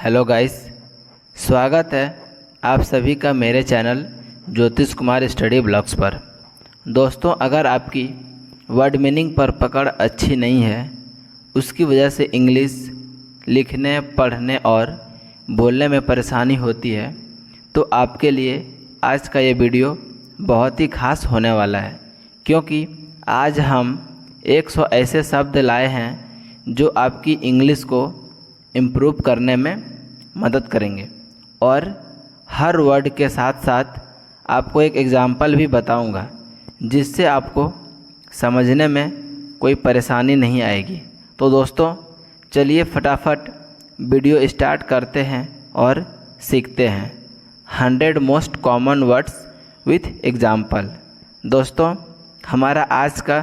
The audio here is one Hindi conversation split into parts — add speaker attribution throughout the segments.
Speaker 1: हेलो गाइस, स्वागत है आप सभी का मेरे चैनल ज्योतिष कुमार स्टडी ब्लॉग्स पर। दोस्तों, अगर आपकी वर्ड मीनिंग पर पकड़ अच्छी नहीं है, उसकी वजह से इंग्लिश लिखने, पढ़ने और बोलने में परेशानी होती है, तो आपके लिए आज का ये वीडियो बहुत ही खास होने वाला है, क्योंकि आज हम 100 ऐसे शब्द लाए हैं जो आपकी इंग्लिश को इम्प्रूव करने में मदद करेंगे। और हर वर्ड के साथ साथ आपको एक एग्ज़ाम्पल भी बताऊंगा, जिससे आपको समझने में कोई परेशानी नहीं आएगी। तो दोस्तों, चलिए फटाफट वीडियो स्टार्ट करते हैं और सीखते हैं 100 most common words with example. दोस्तों, हमारा आज का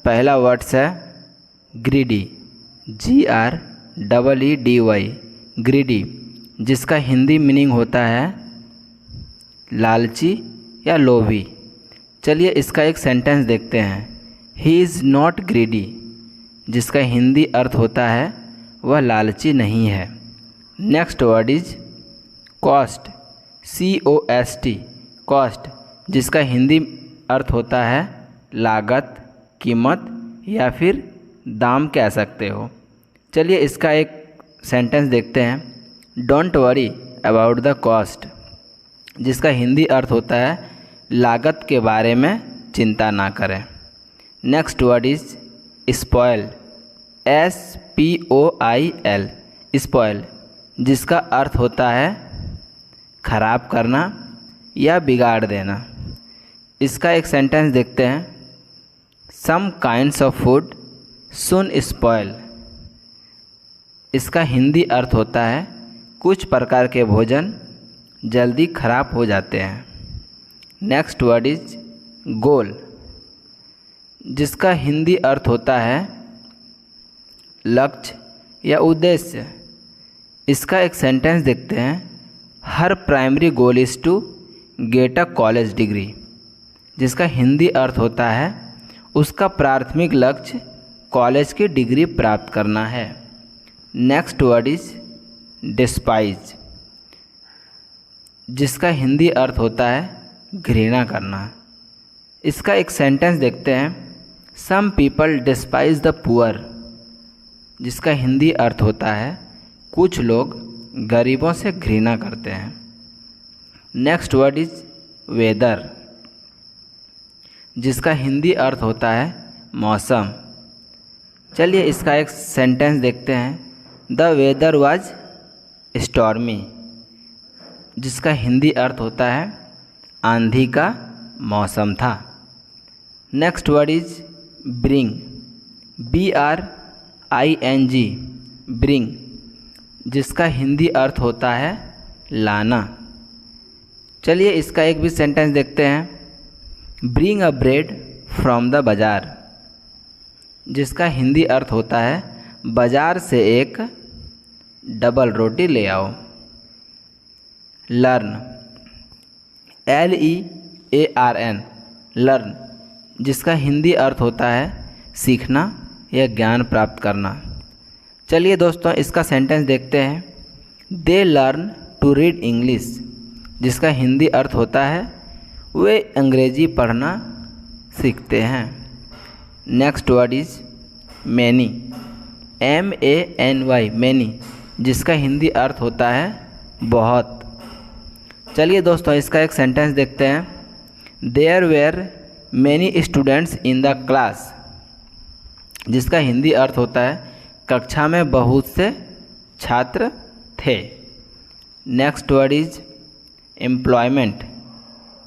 Speaker 1: पहला वर्ड्स है ग्रीडी, GREEDY, ग्रीडी, जिसका हिंदी मीनिंग होता है लालची या लोभी। चलिए इसका एक सेंटेंस देखते हैं। ही इज़ नॉट ग्रीडी, जिसका हिंदी अर्थ होता है वह लालची नहीं है। Next word is cost, COST, cost, जिसका हिंदी अर्थ होता है लागत, कीमत या फिर दाम कह सकते हो। चलिए इसका एक सेंटेंस देखते हैं। Don't worry about the cost, जिसका हिंदी अर्थ होता है लागत के बारे में चिंता ना करें। Next word is spoil, SPOIL, spoil, जिसका अर्थ होता है खराब करना या बिगाड़ देना। इसका एक सेंटेंस देखते हैं। Some kinds of food soon spoil, इसका हिंदी अर्थ होता है कुछ प्रकार के भोजन जल्दी खराब हो जाते हैं। नेक्स्ट वर्ड इज गोल, जिसका हिंदी अर्थ होता है लक्ष्य या उद्देश्य। इसका एक सेंटेंस देखते हैं। Her primary goal is to get a college degree, जिसका हिंदी अर्थ होता है उसका प्राथमिक लक्ष्य कॉलेज की डिग्री प्राप्त करना है। नेक्स्ट वर्ड इज डिस्पाइज, जिसका हिंदी अर्थ होता है घृणा करना। इसका एक सेंटेंस देखते हैं। Some people despise the poor, जिसका हिंदी अर्थ होता है कुछ लोग गरीबों से घृणा करते हैं। नेक्स्ट वर्ड इज वेदर, जिसका हिंदी अर्थ होता है मौसम। चलिए इसका एक सेंटेंस देखते हैं। द वेदर वाज स्टॉर्मी, जिसका हिंदी अर्थ होता है आंधी का मौसम था। Next word is bring, BRING, bring, जिसका हिंदी अर्थ होता है लाना। चलिए इसका एक भी सेंटेंस देखते हैं। Bring a bread from the बाज़ार, जिसका हिंदी अर्थ होता है बाज़ार से एक डबल रोटी ले आओ। लर्न, LEARN, लर्न, जिसका हिंदी अर्थ होता है सीखना या ज्ञान प्राप्त करना। चलिए दोस्तों इसका सेंटेंस देखते हैं। They learn to read English, जिसका हिंदी अर्थ होता है वे अंग्रेजी पढ़ना सीखते हैं। Next word is many, MANY, many, जिसका हिंदी अर्थ होता है बहुत। चलिए दोस्तों इसका एक सेंटेंस देखते हैं। There were many students in the class, जिसका हिंदी अर्थ होता है कक्षा में बहुत से छात्र थे। Next word is employment,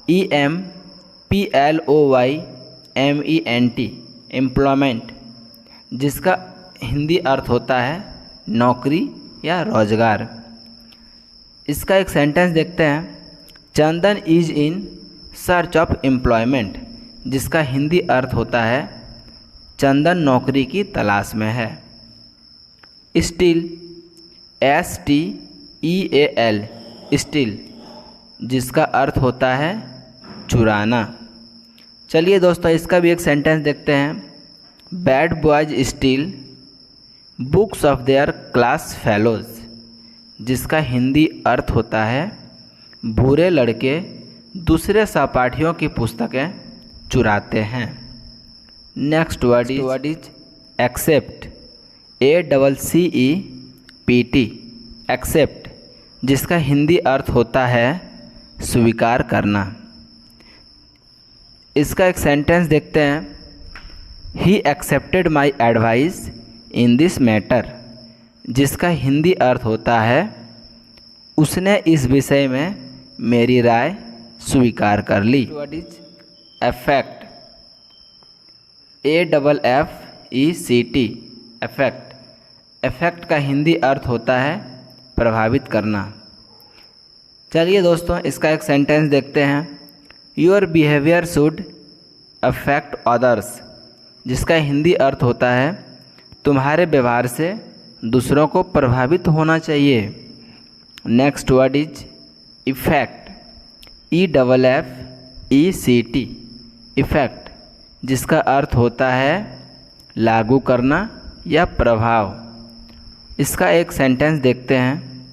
Speaker 1: EMPLOYMENT, employment, जिसका हिंदी अर्थ होता है नौकरी या रोजगार। इसका एक सेंटेंस देखते हैं। Chandan is in search of employment, जिसका हिंदी अर्थ होता है चंदन नौकरी की तलाश में है। स्टील, STEAL, स्टील, जिसका अर्थ होता है चुराना। चलिए दोस्तों इसका भी एक सेंटेंस देखते हैं। Bad boys steel books of their class fellows, जिसका हिंदी अर्थ होता है बुरे लड़के दूसरे सहपाठियों की पुस्तकें चुराते हैं। Next word is accept, ACCEPT, accept, जिसका हिंदी अर्थ होता है स्वीकार करना। इसका एक सेंटेंस देखते हैं। He accepted my advice in this matter, जिसका हिंदी अर्थ होता है उसने इस विषय में मेरी राय स्वीकार कर ली। What is affect, AFFECT, affect, affect का हिंदी अर्थ होता है प्रभावित करना। चलिए दोस्तों इसका एक सेंटेंस देखते हैं। Your behaviour should affect others, जिसका हिंदी अर्थ होता है तुम्हारे व्यवहार से दूसरों को प्रभावित होना चाहिए। Next word is effect, EFFECT, effect, जिसका अर्थ होता है लागू करना या प्रभाव। इसका एक सेंटेंस देखते हैं।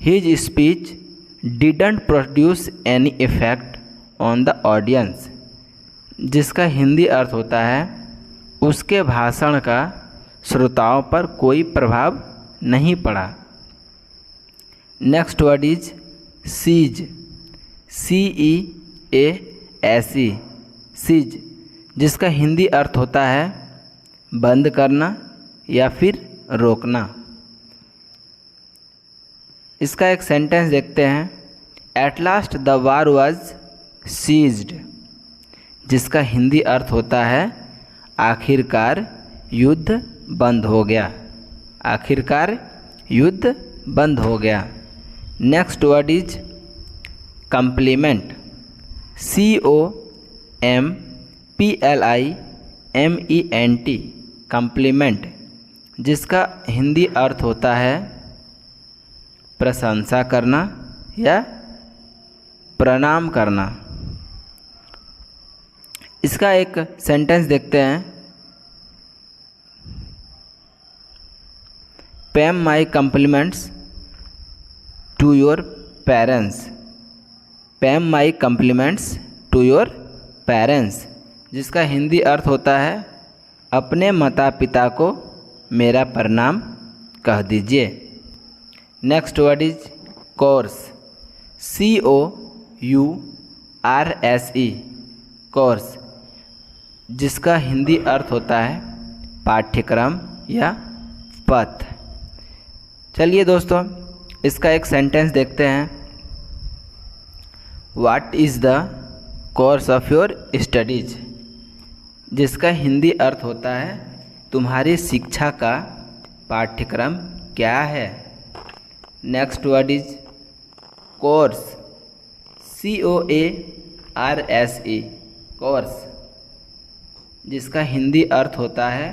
Speaker 1: His speech didn't produce any effect on the audience, जिसका हिंदी अर्थ होता है उसके भाषण का श्रोताओं पर कोई प्रभाव नहीं पड़ा। Next word is cease, CEASE, cease, जिसका हिंदी अर्थ होता है बंद करना या फिर रोकना। इसका एक सेंटेंस देखते हैं। At last the war was ceased, जिसका हिंदी अर्थ होता है आखिरकार युद्ध बंद हो गया, आखिरकार युद्ध बंद हो गया। Next word is complement, COMPLIMENT, complement, जिसका हिंदी अर्थ होता है प्रशंसा करना या प्रणाम करना। इसका एक सेंटेंस देखते हैं। Pay my compliments to your parents, pay my compliments to your parents, जिसका हिंदी अर्थ होता है अपने माता पिता को मेरा प्रणाम कह दीजिए। Next word is course, COURSE, course, जिसका हिंदी अर्थ होता है पाठ्यक्रम या पथ। चलिए दोस्तों इसका एक सेंटेंस देखते हैं। What is the course of your studies, जिसका हिंदी अर्थ होता है तुम्हारी शिक्षा का पाठ्यक्रम क्या है। Next word is course, COARSE, course, जिसका हिंदी अर्थ होता है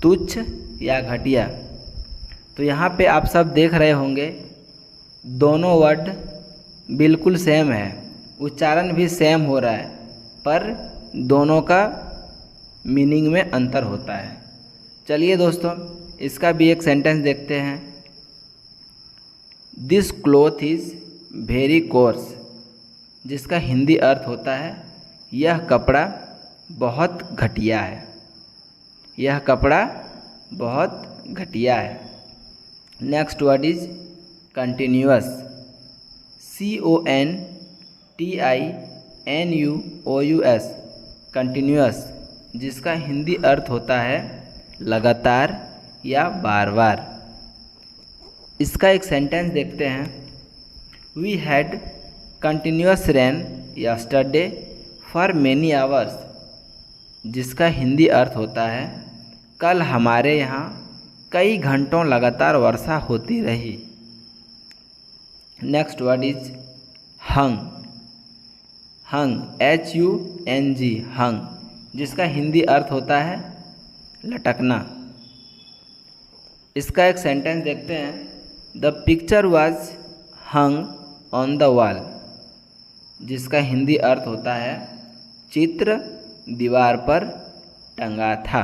Speaker 1: तुच्छ या घटिया। तो यहाँ पे आप सब देख रहे होंगे दोनों वर्ड बिल्कुल सेम है, उच्चारण भी सेम हो रहा है, पर दोनों का मीनिंग में अंतर होता है। चलिए दोस्तों इसका भी एक सेंटेंस देखते हैं। This cloth is very course, जिसका हिंदी अर्थ होता है यह कपड़ा बहुत घटिया है, यह कपड़ा बहुत घटिया है। Next word is continuous, CONTINUOUS, continuous, जिसका हिंदी अर्थ होता है लगातार या बार बार। इसका एक सेंटेंस देखते हैं। We had continuous rain yesterday for many hours, जिसका हिंदी अर्थ होता है कल हमारे यहाँ कई घंटों लगातार वर्षा होती रही। Next word is hung, hung, HUNG, हंग, जिसका हिंदी अर्थ होता है लटकना। इसका एक सेंटेंस देखते हैं। The picture was hung on the wall, जिसका हिंदी अर्थ होता है चित्र दीवार पर टंगा था।